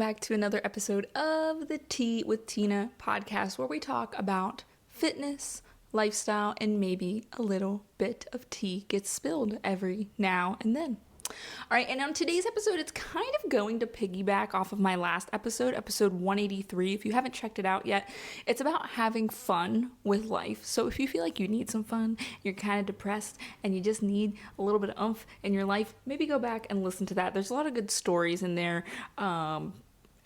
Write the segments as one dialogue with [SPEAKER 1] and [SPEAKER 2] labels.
[SPEAKER 1] back to another episode of the Tea with Tina podcast, where we talk about fitness, lifestyle, and maybe a little bit of tea gets spilled every now and then. All right, and on today's episode, it's kind of going to piggyback off of my last episode 183. If you haven't checked it out yet, it's about having fun with life. So if you feel like you need some fun, you're kind of depressed, and you just need a little bit of oomph in your life, maybe go back and listen to that. There's a lot of good stories in there,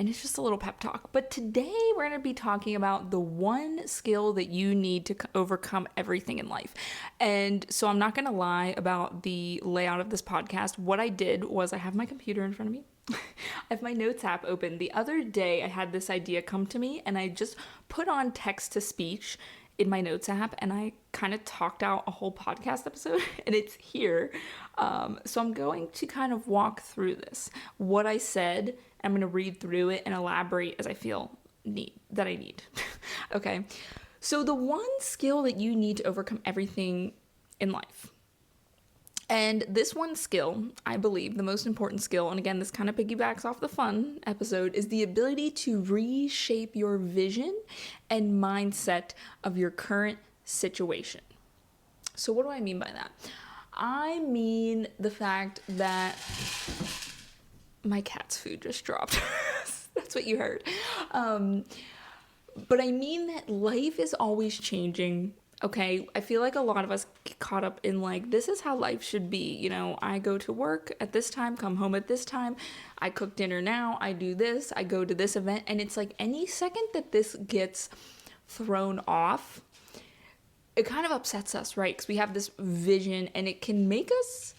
[SPEAKER 1] and it's just a little pep talk. But today we're going to be talking about the one skill that you need to overcome everything in life. And so I'm not going to lie about the layout of this podcast. What I did was I have my computer in front of me. I have my notes app open. The other day I had this idea come to me, and I just put on text to speech in my notes app, and I kind of talked out a whole podcast episode, and it's here. So I'm going to kind of walk through this, what I said. I'm going to read through it and elaborate as I feel that I need. Okay. So the one skill that you need to overcome everything in life. And this one skill, I believe, the most important skill, and again, this kind of piggybacks off the fun episode, is the ability to reshape your vision and mindset of your current situation. So what do I mean by that? I mean the fact that my cat's food just dropped. That's what you heard. But I mean that life is always changing. Okay, I feel like a lot of us get caught up in like, this is how life should be. You know, I go to work at this time, come home at this time. I cook dinner now. I do this. I go to this event. And it's like any second that this gets thrown off, it kind of upsets us, right? Because we have this vision, and it can make us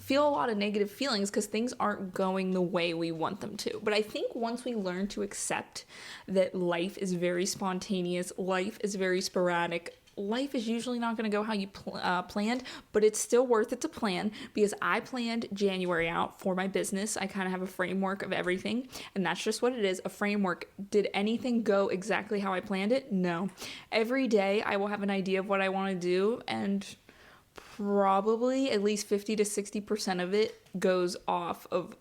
[SPEAKER 1] feel a lot of negative feelings because things aren't going the way we want them to. But I think once we learn to accept that life is very spontaneous, life is very sporadic, life is usually not going to go how you planned, but it's still worth it to plan, because I planned January out for my business. I kind of have a framework of everything, and that's just what it is, a framework. Did anything go exactly how I planned it? No. Every day I will have an idea of what I want to do, and probably at least 50 to 60% of it goes off of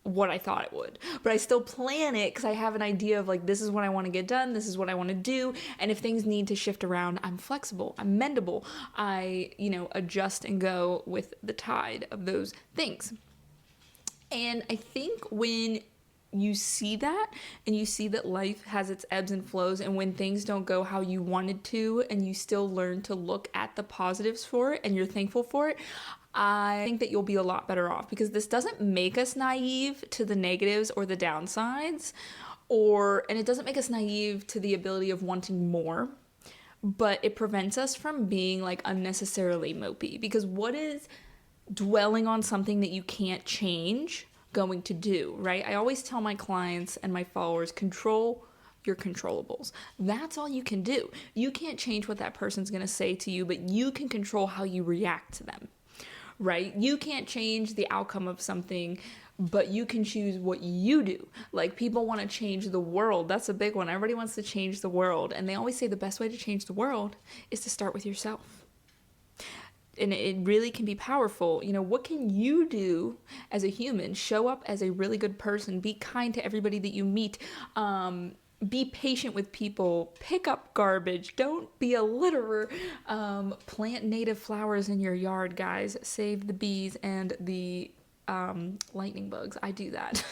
[SPEAKER 1] what I thought it would. But I still plan it because I have an idea of like, this is what I want to get done. This is what I want to do. And if things need to shift around, I'm flexible. I'm mendable. I, adjust and go with the tide of those things. And I think when you see that, and you see that life has its ebbs and flows, and when things don't go how you wanted to, and you still learn to look at the positives for it, and you're thankful for it, I think that you'll be a lot better off, because this doesn't make us naive to the negatives or the downsides, and it doesn't make us naive to the ability of wanting more, but it prevents us from being like unnecessarily mopey. Because what is dwelling on something that you can't change going to do, right? I always tell my clients and my followers, control your controllables. That's all you can do. You can't change what that person's going to say to you, but you can control how you react to them, right? You can't change the outcome of something, but you can choose what you do. Like, people want to change the world. That's a big one. Everybody wants to change the world. And they always say the best way to change the world is to start with yourself. And it really can be powerful. What can you do as a human? Show up as a really good person. Be kind to everybody that you meet. Be patient with people. Pick up garbage. Don't be a litterer. Plant native flowers in your yard, guys. Save the bees and the lightning bugs. I do that.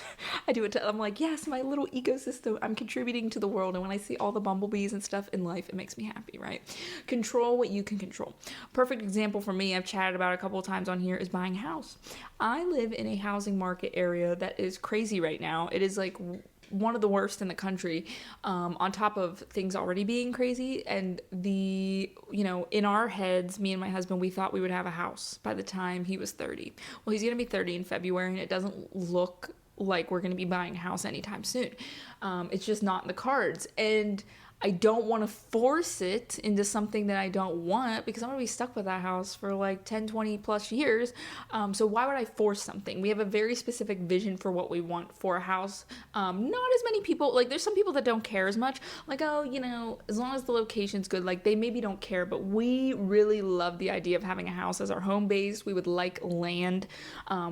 [SPEAKER 1] I do it. I'm like, yes, my little ecosystem. I'm contributing to the world. And when I see all the bumblebees and stuff in life, it makes me happy, right? Control what you can control. Perfect example for me, I've chatted about a couple of times on here, is buying a house. I live in a housing market area that is crazy right now. It is like one of the worst in the country, on top of things already being crazy. And in our heads, me and my husband, we thought we would have a house by the time he was 30. Well, he's going to be 30 in February, and it doesn't look like we're going to be buying a house anytime soon. It's just not in the cards. And I don't want to force it into something that I don't want, because I'm going to be stuck with that house for like 10, 20 plus years. So why would I force something? We have a very specific vision for what we want for a house. Not as many people, like there's some people that don't care as much. Like, as long as the location's good, like they maybe don't care, but we really love the idea of having a house as our home base. We would like land.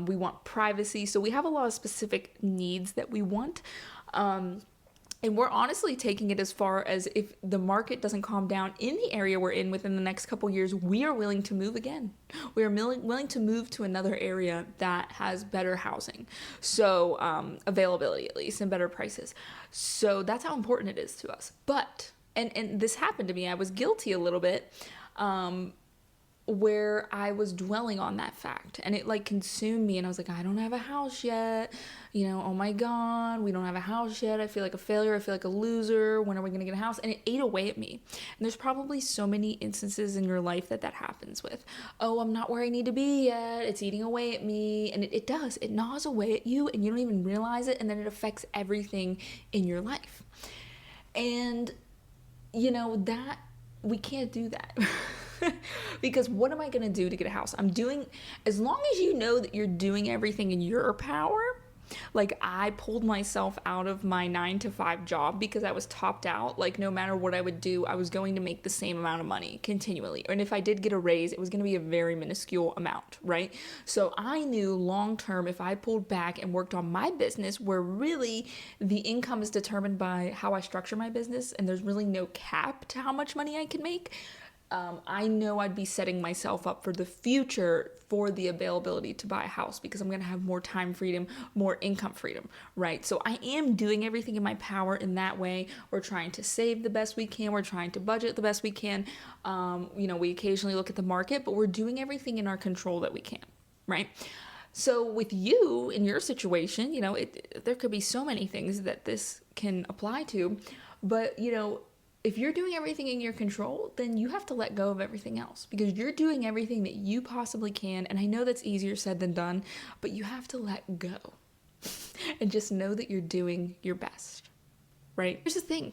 [SPEAKER 1] We want privacy. So we have a lot of specific needs that we want. And we're honestly taking it as far as if the market doesn't calm down in the area we're in within the next couple years, we are willing to move again. We are willing to move to another area that has better housing. So, availability at least, and better prices. So that's how important it is to us. But, and this happened to me, I was guilty a little bit. Where I was dwelling on that fact, and it like consumed me, and I was like, I don't have a house yet, oh my god, we don't have a house yet, I feel like a failure, I feel like a loser, when are we gonna get a house? And it ate away at me. And there's probably so many instances in your life that happens with, oh, I'm not where I need to be yet, it's eating away at me. And it does, it gnaws away at you, and you don't even realize it, and then it affects everything in your life. And that we can't do that. Because what am I going to do to get a house? As long as you know that you're doing everything in your power. Like, I pulled myself out of my 9-to-5 job because I was topped out. Like, no matter what I would do, I was going to make the same amount of money continually. And if I did get a raise, it was going to be a very minuscule amount, right? So I knew long term, if I pulled back and worked on my business, where really the income is determined by how I structure my business, and there's really no cap to how much money I can make, I know I'd be setting myself up for the future for the availability to buy a house, because I'm going to have more time freedom, more income freedom, right? So I am doing everything in my power in that way. We're trying to save the best we can. We're trying to budget the best we can. We occasionally look at the market, but we're doing everything in our control that we can, right? So with you, in your situation, there could be so many things that this can apply to, but, if you're doing everything in your control, then you have to let go of everything else, because you're doing everything that you possibly can. And I know that's easier said than done, but you have to let go and just know that you're doing your best, right? Here's the thing.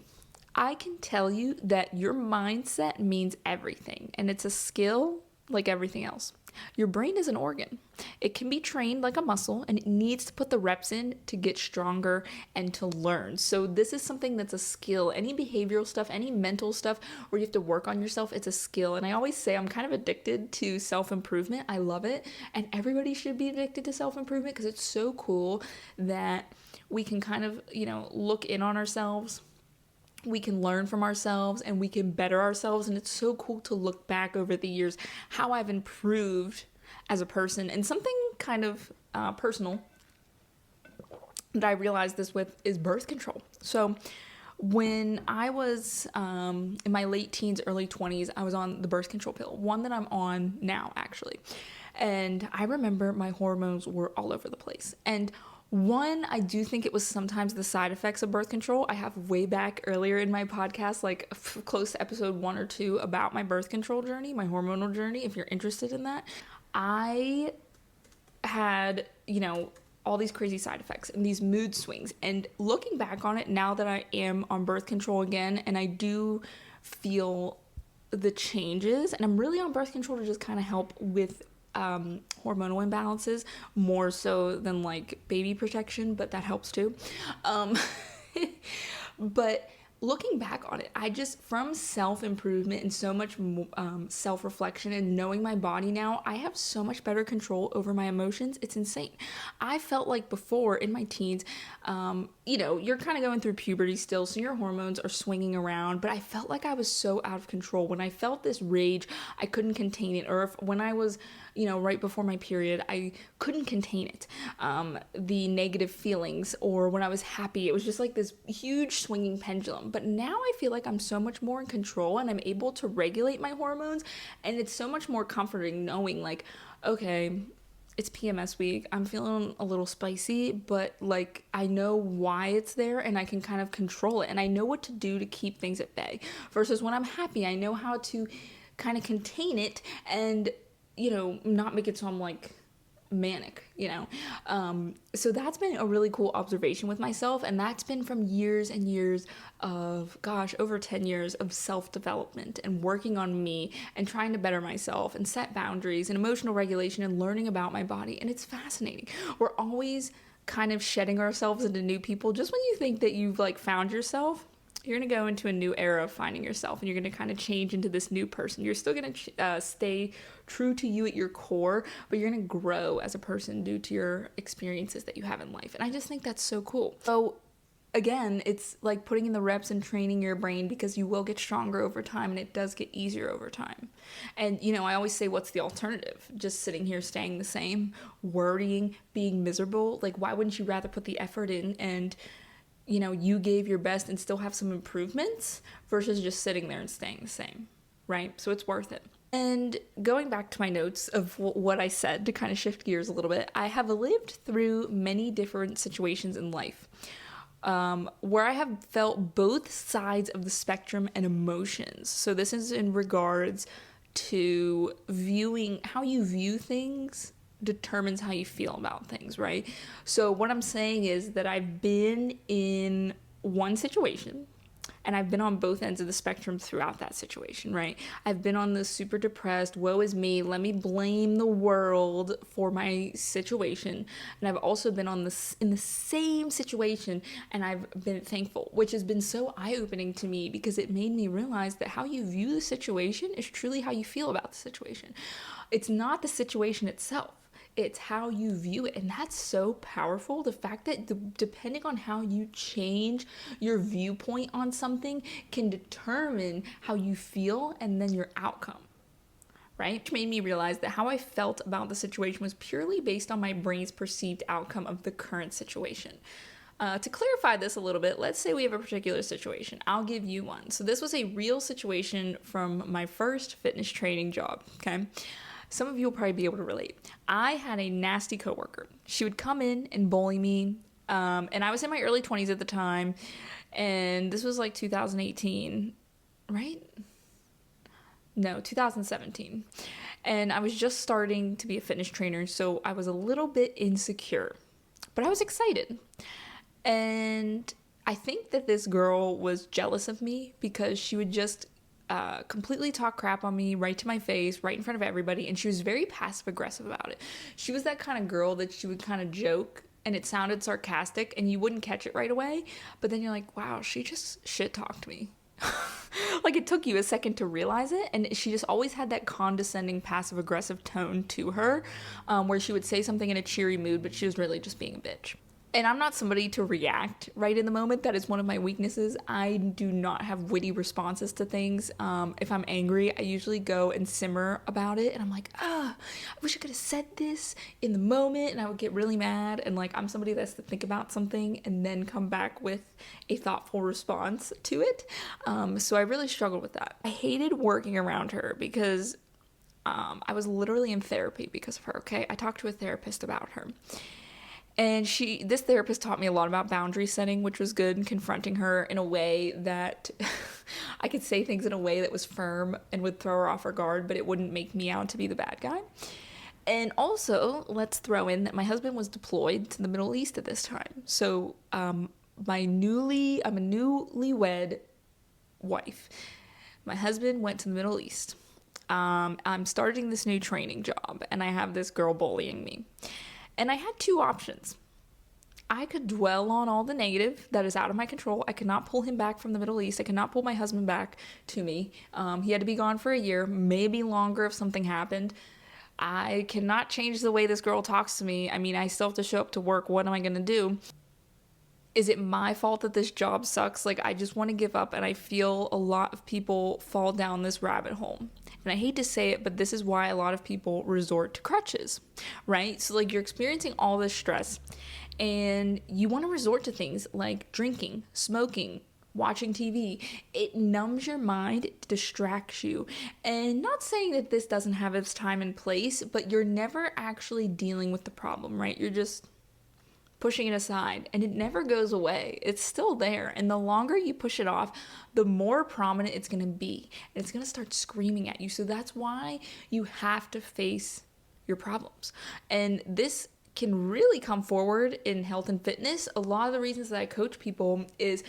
[SPEAKER 1] I can tell you that your mindset means everything, and it's a skill like everything else. Your brain is an organ. It can be trained like a muscle, and it needs to put the reps in to get stronger and to learn. So this is something that's a skill. Any behavioral stuff, any mental stuff where you have to work on yourself, it's a skill. And I always say I'm kind of addicted to self-improvement. I love it. And everybody should be addicted to self-improvement, because it's so cool that we can kind of, look in on ourselves. We can learn from ourselves, and we can better ourselves. And it's so cool to look back over the years how I've improved as a person. And something kind of personal that I realized this with is birth control. So when I was in my late teens, early 20s, I was on the birth control pill, one that I'm on now, actually. And I remember my hormones were all over the place. And one, I do think it was sometimes the side effects of birth control. I have way back earlier in my podcast, like close to episode 1 or 2, about my birth control journey, my hormonal journey, if you're interested in that. I had, all these crazy side effects and these mood swings. And looking back on it, now that I am on birth control again, and I do feel the changes, and I'm really on birth control to just kind of help with hormonal imbalances more so than like baby protection, but that helps too. But looking back on it, I just, from self-improvement and so much self-reflection and knowing my body now, I have so much better control over my emotions. It's insane. I felt like before in my teens, you're kind of going through puberty still, so your hormones are swinging around, but I felt like I was so out of control. When I felt this rage, I couldn't contain it. Or when I was, right before my period, I couldn't contain it. The negative feelings, or when I was happy, it was just like this huge swinging pendulum. But now I feel like I'm so much more in control, and I'm able to regulate my hormones, and it's so much more comforting knowing like, okay, it's PMS week, I'm feeling a little spicy, but like I know why it's there, and I can kind of control it, and I know what to do to keep things at bay. Versus when I'm happy, I know how to kind of contain it and not make it so I'm like manic, so that's been a really cool observation with myself, and that's been from years and years of, over 10 years of self-development and working on me and trying to better myself and set boundaries and emotional regulation and learning about my body. And it's fascinating. We're always kind of shedding ourselves into new people. Just when you think that you've like found yourself, you're going to go into a new era of finding yourself, and you're going to kind of change into this new person. You're still going to stay true to you at your core, but you're going to grow as a person due to your experiences that you have in life. And I just think that's so cool. So again, it's like putting in the reps and training your brain, because you will get stronger over time, and it does get easier over time. And, I always say, what's the alternative? Just sitting here staying the same, worrying, being miserable? Like, why wouldn't you rather put the effort in and, you gave your best and still have some improvements versus just sitting there and staying the same, right? So it's worth it. And going back to my notes of what I said to kind of shift gears a little bit, I have lived through many different situations in life where I have felt both sides of the spectrum and emotions. So this is in regards to viewing, how you view things determines how you feel about things, right? So what I'm saying is that I've been in one situation, and I've been on both ends of the spectrum throughout that situation, right? I've been on the super depressed, woe is me, let me blame the world for my situation. And I've also been in the same situation, and I've been thankful, which has been so eye-opening to me, because it made me realize that how you view the situation is truly how you feel about the situation. It's not the situation itself. It's how you view it. And that's so powerful. The fact that depending on how you change your viewpoint on something can determine how you feel and then your outcome, right? Which made me realize that how I felt about the situation was purely based on my brain's perceived outcome of the current situation. To clarify this a little bit, let's say we have a particular situation. I'll give you one. So this was a real situation from my first fitness training job, okay? Some of you will probably be able to relate. I had a nasty coworker. She would come in and bully me, and I was in my early 20s at the time, and this was like 2018, right? No, 2017. And I was just starting to be a fitness trainer, so I was a little bit insecure, but I was excited. And I think that this girl was jealous of me, because she would just completely talk crap on me right to my face, right in front of everybody, and she was very passive aggressive about it. She was that kind of girl that she would kind of joke and it sounded sarcastic and you wouldn't catch it right away, but then you're like, wow, she just shit talked me. Like, it took you a second to realize it, and she just always had that condescending passive aggressive tone to her, where she would say something in a cheery mood, but she was really just being a bitch. And I'm not somebody to react right in the moment. That is one of my weaknesses. I do not have witty responses to things. If I'm angry, I usually go and simmer about it. And I'm like, I wish I could have said this in the moment. And I would get really mad. And like, I'm somebody that's to think about something and then come back with a thoughtful response to it. So I really struggled with that. I hated working around her because I was literally in therapy because of her, okay? I talked to a therapist about her. And this therapist taught me a lot about boundary setting, which was good, and confronting her in a way that I could say things in a way that was firm and would throw her off her guard, but it wouldn't make me out to be the bad guy. And also, let's throw in that my husband was deployed to the Middle East at this time. So I'm a newlywed wife. My husband went to the Middle East. I'm starting this new training job, and I have this girl bullying me. And I had two options. I could dwell on all the negative that is out of my control. I could not pull him back from the Middle East. I could not pull my husband back to me. He had to be gone for a year, maybe longer if something happened. I cannot change the way this girl talks to me. I mean, I still have to show up to work. What am I going to do? Is it my fault that this job sucks? Like, I just want to give up, and I feel a lot of people fall down this rabbit hole. And I hate to say it, but this is why a lot of people resort to crutches, right? So like, you're experiencing all this stress and you want to resort to things like drinking, smoking, watching TV. It numbs your mind, it distracts you. And not saying that this doesn't have its time and place, but you're never actually dealing with the problem, right? You're just pushing it aside, and it never goes away. It's still there, and the longer you push it off, the more prominent it's going to be, and it's going to start screaming at you. So that's why you have to face your problems. And this can really come forward in health and fitness. A lot of the reasons that I coach people is,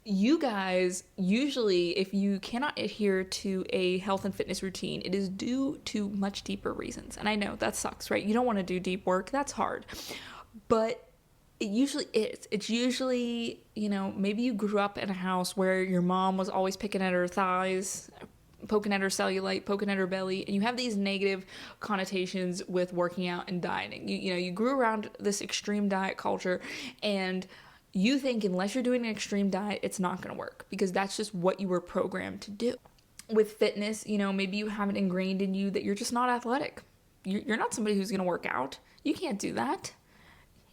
[SPEAKER 1] you guys, usually if you cannot adhere to a health and fitness routine, it is due to much deeper reasons. And I know that sucks, right? You don't want to do deep work. That's hard. But it usually is. It's usually, maybe you grew up in a house where your mom was always picking at her thighs, poking at her cellulite, poking at her belly, and you have these negative connotations with working out and dieting. You grew around this extreme diet culture, and You think unless you're doing an extreme diet, it's not going to work because that's just what you were programmed to do. With fitness, maybe you have it ingrained in you that you're just not athletic. You're not somebody who's going to work out. You can't do that.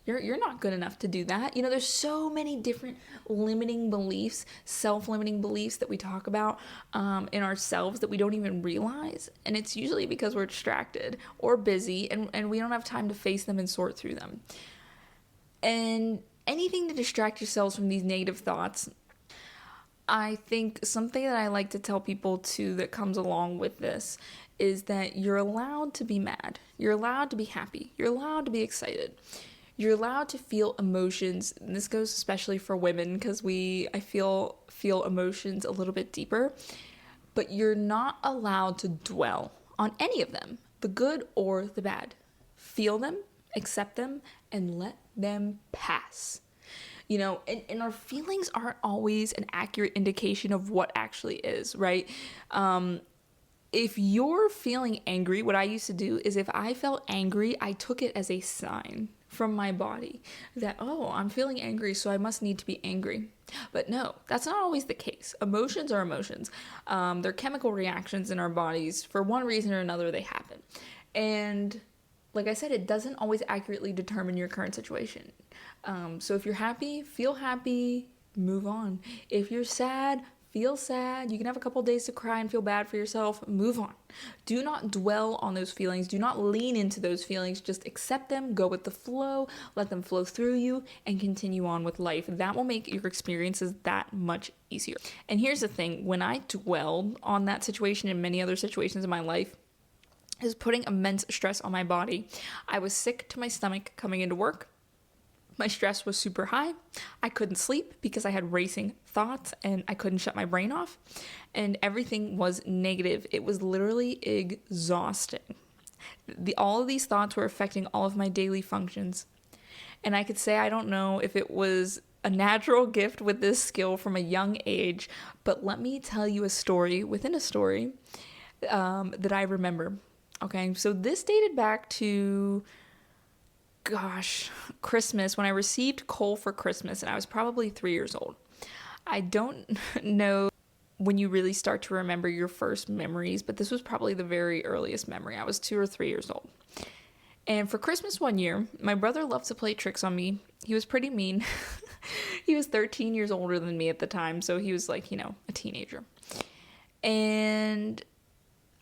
[SPEAKER 1] You're not good enough to do that. There's so many different limiting beliefs, self-limiting beliefs that we talk about in ourselves that we don't even realize. And it's usually because we're distracted or busy and we don't have time to face them and sort through them. And anything to distract yourselves from these negative thoughts. I think something that I like to tell people too that comes along with this is that you're allowed to be mad. You're allowed to be happy. You're allowed to be excited. You're allowed to feel emotions, and this goes especially for women because I feel emotions a little bit deeper, but you're not allowed to dwell on any of them, the good or the bad. Feel them, accept them, and let them pass. And our feelings aren't always an accurate indication of what actually is, right? If you're feeling angry, what I used to do is if I felt angry, I took it as a sign from my body that, oh, I'm feeling angry, so I must need to be angry. But no, that's not always the case. Emotions are emotions. They're chemical reactions in our bodies. For one reason or another, they happen. And like I said, it doesn't always accurately determine your current situation. So if you're happy, feel happy, move on. If you're sad, feel sad. You can have a couple days to cry and feel bad for yourself. Move on. Do not dwell on those feelings. Do not lean into those feelings. Just accept them, go with the flow, let them flow through you, and continue on with life. That will make your experiences that much easier. And here's the thing. When I dwelled on that situation and many other situations in my life, it was putting immense stress on my body. I was sick to my stomach coming into work. My stress was super high. I couldn't sleep because I had racing thoughts and I couldn't shut my brain off. And everything was negative. It was literally exhausting. All of these thoughts were affecting all of my daily functions. And I could say I don't know if it was a natural gift with this skill from a young age, but let me tell you a story within a story that I remember. Okay, so this dated back to Christmas, when I received coal for Christmas, and I was probably 3 years old. I don't know when you really start to remember your first memories, but this was probably the very earliest memory. I was 2 or 3 years old. And for Christmas one year, my brother loved to play tricks on me. He was pretty mean. He was 13 years older than me at the time, so he was like, a teenager. And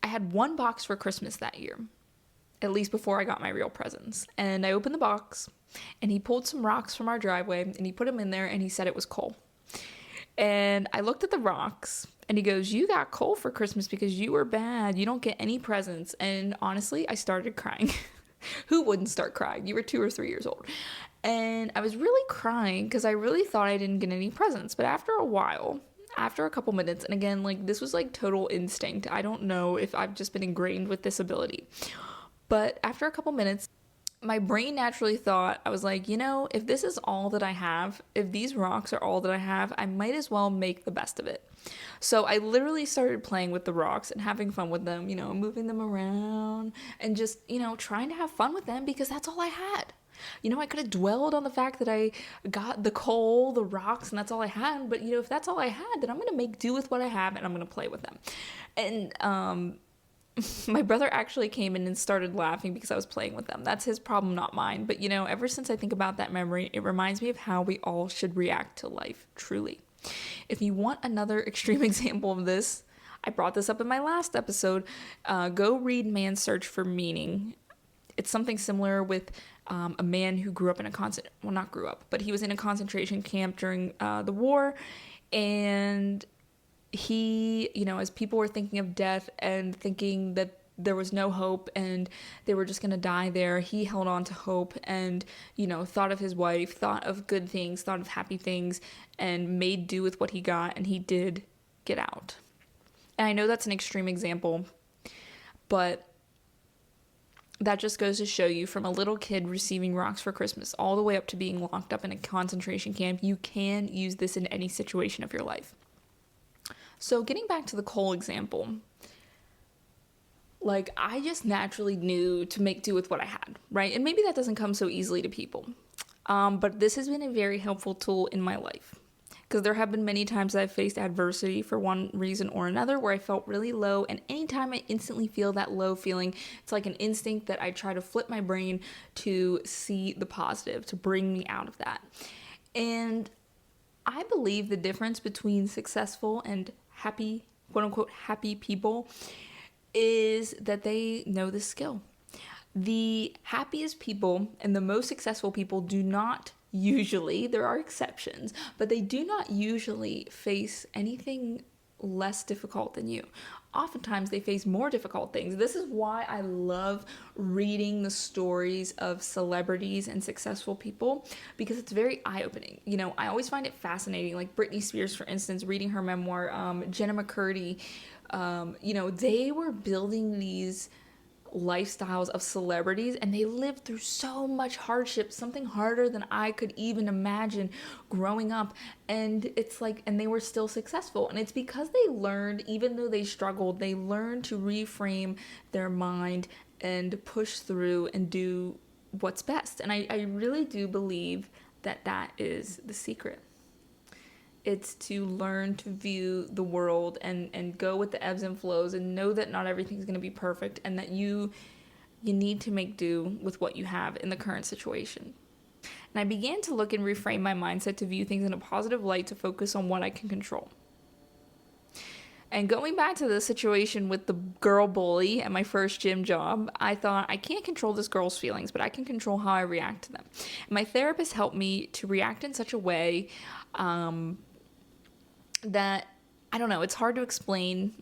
[SPEAKER 1] I had one box for Christmas that year, at least before I got my real presents. And I opened the box, and he pulled some rocks from our driveway, and he put them in there, and he said it was coal. And I looked at the rocks, and he goes, "You got coal for Christmas because you were bad. You don't get any presents." And honestly, I started crying. Who wouldn't start crying? You were 2 or 3 years old. And I was really crying because I really thought I didn't get any presents. But after a while, after a couple minutes, and again, this was total instinct. I don't know if I've just been ingrained with this ability. But after a couple minutes, my brain naturally thought, I was like, if this is all that I have, if these rocks are all that I have, I might as well make the best of it. So I literally started playing with the rocks and having fun with them, moving them around and just, trying to have fun with them because that's all I had. I could have dwelled on the fact that I got the coal, the rocks, and that's all I had. But, if that's all I had, then I'm going to make do with what I have and I'm going to play with them. And, my brother actually came in and started laughing because I was playing with them. That's his problem, not mine. But, ever since I think about that memory, it reminds me of how we all should react to life, truly. If you want another extreme example of this, I brought this up in my last episode. Go read Man's Search for Meaning. It's something similar with a man who grew up in not grew up, but he was in a concentration camp during the war. And he, as people were thinking of death and thinking that there was no hope and they were just going to die there, he held on to hope and, thought of his wife, thought of good things, thought of happy things, and made do with what he got, and he did get out. And I know that's an extreme example, but that just goes to show you, from a little kid receiving rocks for Christmas all the way up to being locked up in a concentration camp, you can use this in any situation of your life. So getting back to the coal example, I just naturally knew to make do with what I had, right? And maybe that doesn't come so easily to people. But this has been a very helpful tool in my life. Because there have been many times I've faced adversity for one reason or another where I felt really low. And anytime I instantly feel that low feeling, it's like an instinct that I try to flip my brain to see the positive, to bring me out of that. And I believe the difference between successful and happy, quote unquote, happy people is that they know this skill. The happiest people and the most successful people do not usually, there are exceptions, but they do not usually face anything less difficult than you. Oftentimes they face more difficult things. This is why I love reading the stories of celebrities and successful people, because it's very eye-opening. You know, I always find it fascinating, like Britney Spears, for instance, reading her memoir, Jenna McCurdy, they were building these lifestyles of celebrities and they lived through so much hardship, something harder than I could even imagine growing up. And it's like, and they were still successful. And it's because they learned, even though they struggled, they learned to reframe their mind and push through and do what's best. And I really do believe that that is the secret. It's to learn to view the world and go with the ebbs and flows and know that not everything's going to be perfect and that you need to make do with what you have in the current situation. And I began to look and reframe my mindset to view things in a positive light, to focus on what I can control. And going back to the situation with the girl bully at my first gym job, I thought, I can't control this girl's feelings, but I can control how I react to them. And my therapist helped me to react in such a way that, I don't know, it's hard to explain,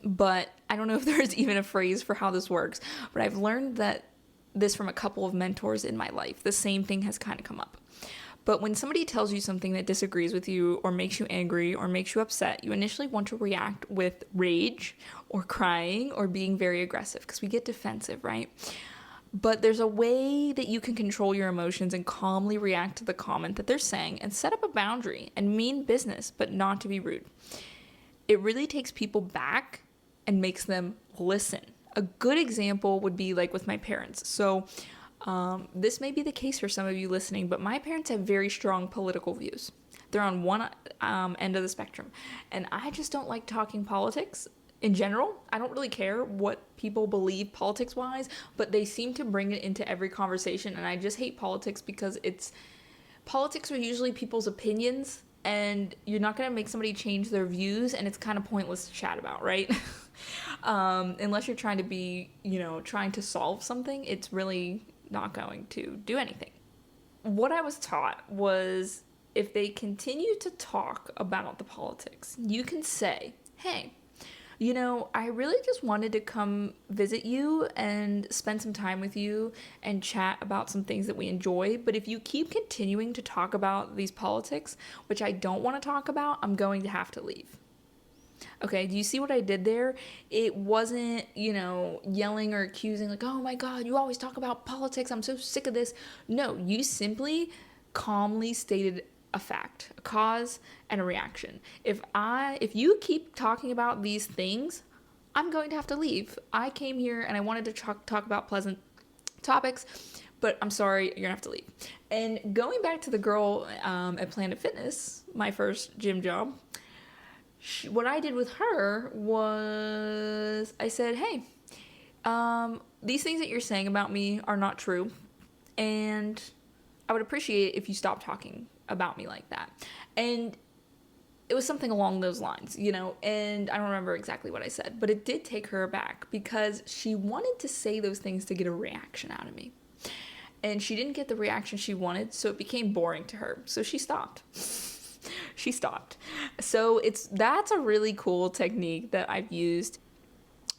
[SPEAKER 1] but I don't know if there's even a phrase for how this works, but I've learned that this from a couple of mentors in my life. The same thing has kind of come up. But when somebody tells you something that disagrees with you or makes you angry or makes you upset, you initially want to react with rage or crying or being very aggressive because we get defensive, right? But there's a way that you can control your emotions and calmly react to the comment that they're saying and set up a boundary and mean business, but not to be rude. It really takes people back and makes them listen. A good example would be like with my parents. So this may be the case for some of you listening, but my parents have very strong political views. They're on one end of the spectrum. And I just don't like talking politics. In general, I don't really care what people believe politics-wise, but they seem to bring it into every conversation, and I just hate politics because politics are usually people's opinions, and you're not going to make somebody change their views, and it's kind of pointless to chat about, right? Unless you're trying to be, trying to solve something, it's really not going to do anything. What I was taught was if they continue to talk about the politics, you can say, hey, I really just wanted to come visit you and spend some time with you and chat about some things that we enjoy. But if you keep continuing to talk about these politics, which I don't want to talk about, I'm going to have to leave. Okay, do you see what I did there? It wasn't, yelling or accusing like, oh my God, you always talk about politics. I'm so sick of this. No, you simply calmly stated a fact, a cause, and a reaction. If you keep talking about these things, I'm going to have to leave. I came here and I wanted to talk about pleasant topics, but I'm sorry, you're gonna have to leave. And going back to the girl at Planet Fitness, my first gym job, what I did with her was I said, hey, these things that you're saying about me are not true, and I would appreciate it if you stopped talking about me like that. And it was something along those lines, and I don't remember exactly what I said, but it did take her aback because she wanted to say those things to get a reaction out of me. And she didn't get the reaction she wanted, so it became boring to her. So she stopped. She stopped. So that's a really cool technique that I've used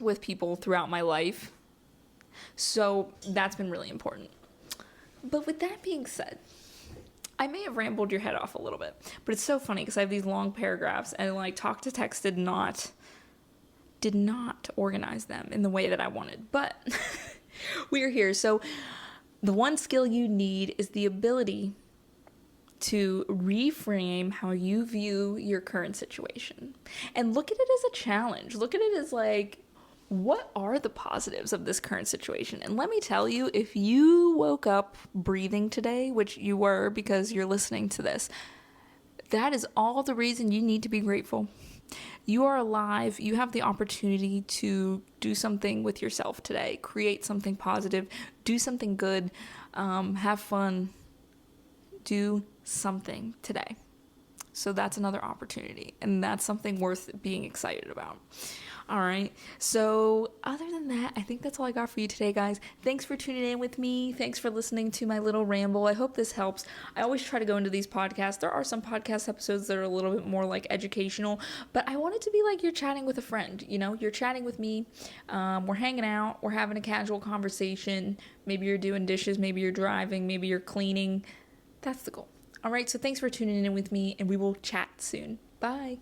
[SPEAKER 1] with people throughout my life. So that's been really important. But with that being said, I may have rambled your head off a little bit, but it's so funny because I have these long paragraphs and talk to text did not organize them in the way that I wanted, but we're here. So the one skill you need is the ability to reframe how you view your current situation and look at it as a challenge. Look at it as like, what are the positives of this current situation? And let me tell you, if you woke up breathing today, which you were because you're listening to this, that is all the reason you need to be grateful. You are alive. You have the opportunity to do something with yourself today, create something positive, do something good, have fun, do something today. So that's another opportunity, and that's something worth being excited about. All right. So other than that, I think that's all I got for you today, guys. Thanks for tuning in with me. Thanks for listening to my little ramble. I hope this helps. I always try to go into these podcasts. There are some podcast episodes that are a little bit more like educational, but I want it to be like you're chatting with a friend. You know, you're chatting with me. We're hanging out. We're having a casual conversation. Maybe you're doing dishes. Maybe you're driving. Maybe you're cleaning. That's the goal. All right. So thanks for tuning in with me, and we will chat soon. Bye.